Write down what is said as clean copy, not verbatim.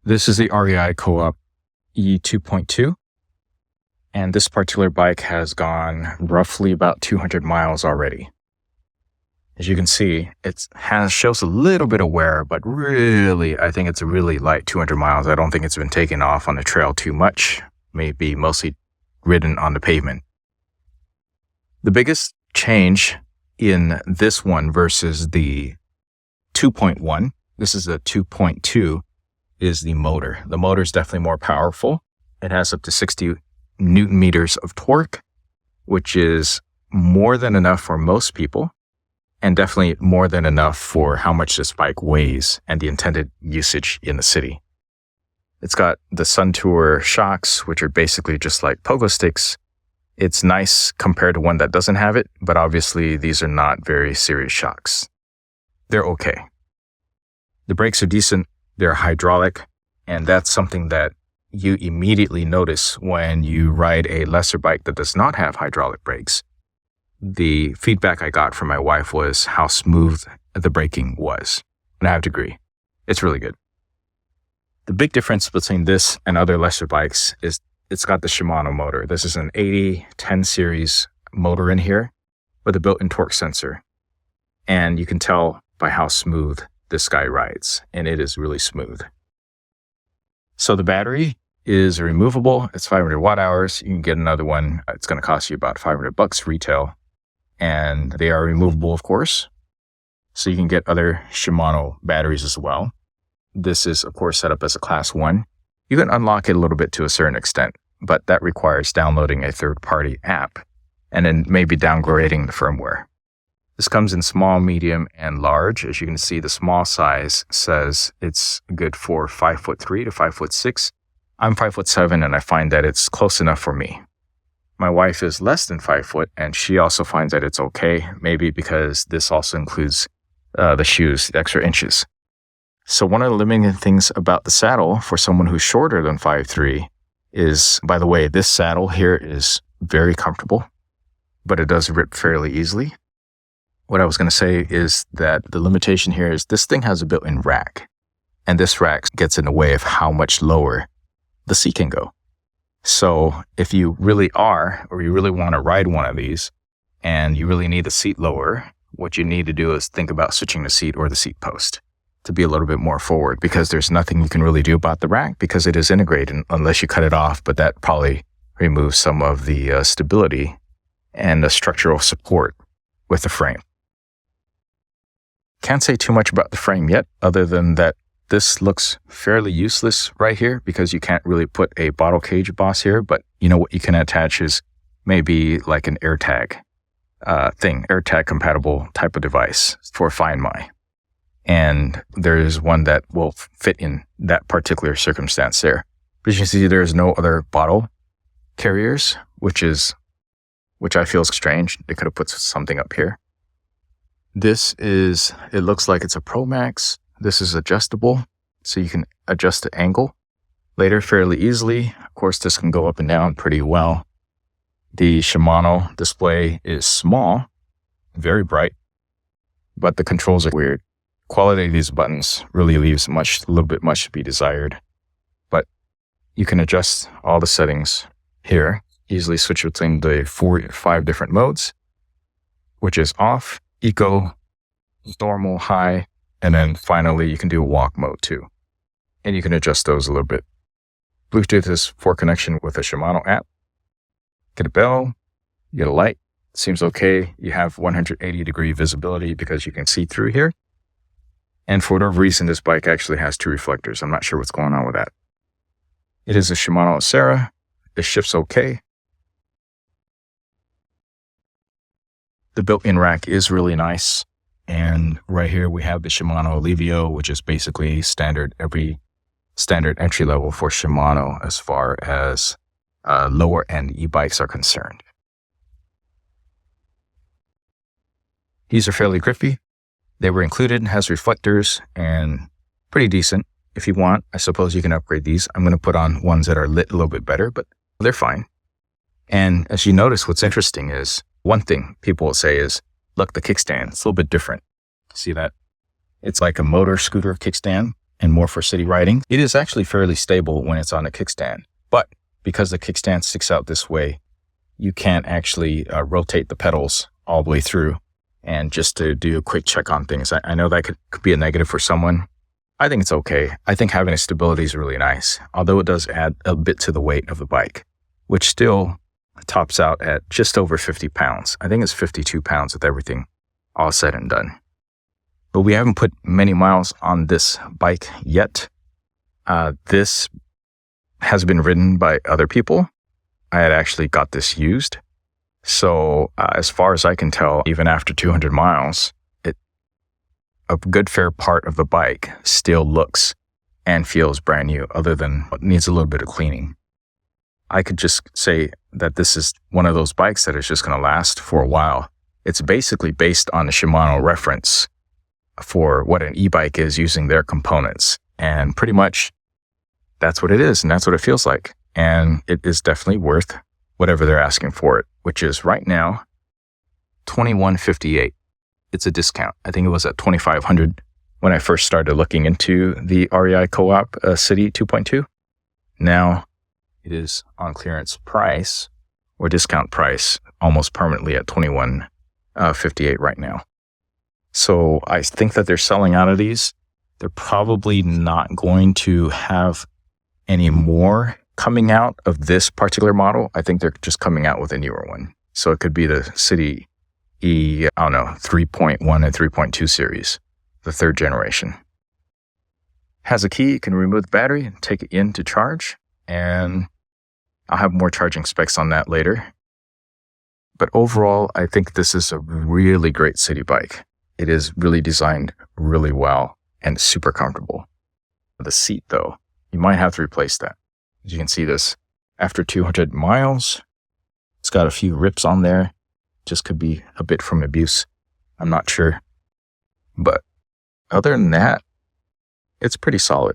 This is the REI Co-op E2.2. And this particular bike has gone roughly about 200 miles already. As you can see, it shows a little bit of wear, but really, I think it's a really light 200 miles. I don't think it's been taken off on the trail too much, maybe mostly ridden on the pavement. The biggest change in this one versus the 2.1, this is the 2.2, is the motor. The motor is definitely more powerful. It has up to 60 Newton meters of torque, which is more than enough for most people, and definitely more than enough for how much this bike weighs and the intended usage in the city. It's got the Sun Tour shocks, which are basically just like pogo sticks. It's nice compared to one that doesn't have it, but obviously these are not very serious shocks. They're okay. The brakes are decent. They're hydraulic, and that's something that you immediately notice when you ride a lesser bike that does not have hydraulic brakes. The feedback I got from my wife was how smooth the braking was, and I have to agree. It's really good. The big difference between this and other lesser bikes is it's got the Shimano motor. This is an 8010 series motor in here with a built-in torque sensor, and you can tell by how smooth this guy rides, and it is really smooth. So the battery is removable. It's 500 watt hours. You can get another one. It's going to cost you about $500 retail. And they are removable, of course. So you can get other Shimano batteries as well. This is, of course, set up as a class 1. You can unlock it a little bit to a certain extent, but that requires downloading a third-party app and then maybe downgrading the firmware. This comes in small, medium, and large. As you can see, the small size says it's good for 5'3" to 5'6". I'm 5'7", and I find that it's close enough for me. My wife is less than 5 foot, and she also finds that it's okay, maybe because this also includes the shoes, the extra inches. So one of the limiting things about the saddle for someone who's shorter than 5'3" is, by the way, this saddle here is very comfortable, but it does rip fairly easily. What I was going to say is that the limitation here is this thing has a built-in rack, and this rack gets in the way of how much lower the seat can go. So if you really are, or you really want to ride one of these, and you really need the seat lower, what you need to do is think about switching the seat or the seat post to be a little bit more forward, because there's nothing you can really do about the rack because it is integrated unless you cut it off, but that probably removes some of the stability and the structural support with the frame. Can't say too much about the frame yet, other than that this looks fairly useless right here because you can't really put a bottle cage boss here, but you know what you can attach is maybe like an AirTag AirTag compatible type of device for Find My. And there is one that will fit in that particular circumstance there. But you can see there's no other bottle carriers, which I feel is strange. They could have put something up here. It looks like it's a Pro Max. This is adjustable, so you can adjust the angle later fairly easily. Of course, this can go up and down pretty well. The Shimano display is small, very bright, but the controls are weird. Quality of these buttons really leaves a little bit much to be desired, but you can adjust all the settings here. Easily switch between the 4 or 5 different modes, which is off, eco, normal, high, and then finally you can do a walk mode too. And you can adjust those a little bit. Bluetooth is for connection with a Shimano app. Get a bell, you get a light, seems okay. You have 180-degree visibility because you can see through here. And for whatever reason, this bike actually has 2 reflectors. I'm not sure what's going on with that. It is a Shimano Acera. It shifts okay. The built-in rack is really nice. And right here we have the Shimano Alivio, which is basically standard entry level for Shimano as far as lower end e-bikes are concerned. These are fairly grippy. They were included, has reflectors, and pretty decent. If you want, I suppose you can upgrade these. I'm going to put on ones that are lit a little bit better, but they're fine. And as you notice, what's interesting is one thing people will say is, look, the kickstand, it's a little bit different. See that? It's like a motor scooter kickstand, and more for city riding. It is actually fairly stable when it's on a kickstand, but because the kickstand sticks out this way, you can't actually rotate the pedals all the way through. And just to do a quick check on things, I know that could be a negative for someone. I think it's okay. I think having a stability is really nice, although it does add a bit to the weight of the bike, which still tops out at just over 50 pounds. I think it's 52 pounds with everything all said and done. But we haven't put many miles on this bike yet. This has been ridden by other people. I had actually got this used. So as far as I can tell, even after 200 miles, a good fair part of the bike still looks and feels brand new, other than it needs a little bit of cleaning. I could just say that this is one of those bikes that is just going to last for a while. It's basically based on the Shimano reference for what an e-bike is using their components. And pretty much that's what it is, and that's what it feels like. And it is definitely worth whatever they're asking for it, which is right now $21.58. It's a discount. I think it was at $2,500 when I first started looking into the REI Co-op City 2.2. Now it is on clearance price or discount price almost permanently at $21.58 right now. So I think that they're selling out of these. They're probably not going to have any more coming out of this particular model. I think they're just coming out with a newer one. So it could be the City 3.1 and 3.2 series, the third generation. Has a key, you can remove the battery and take it in to charge, and I'll have more charging specs on that later. But overall, I think this is a really great city bike. It is really designed really well and super comfortable. The seat though, you might have to replace that. As you can see this, after 200 miles, it's got a few rips on there. Just could be a bit from abuse. I'm not sure. But other than that, it's pretty solid.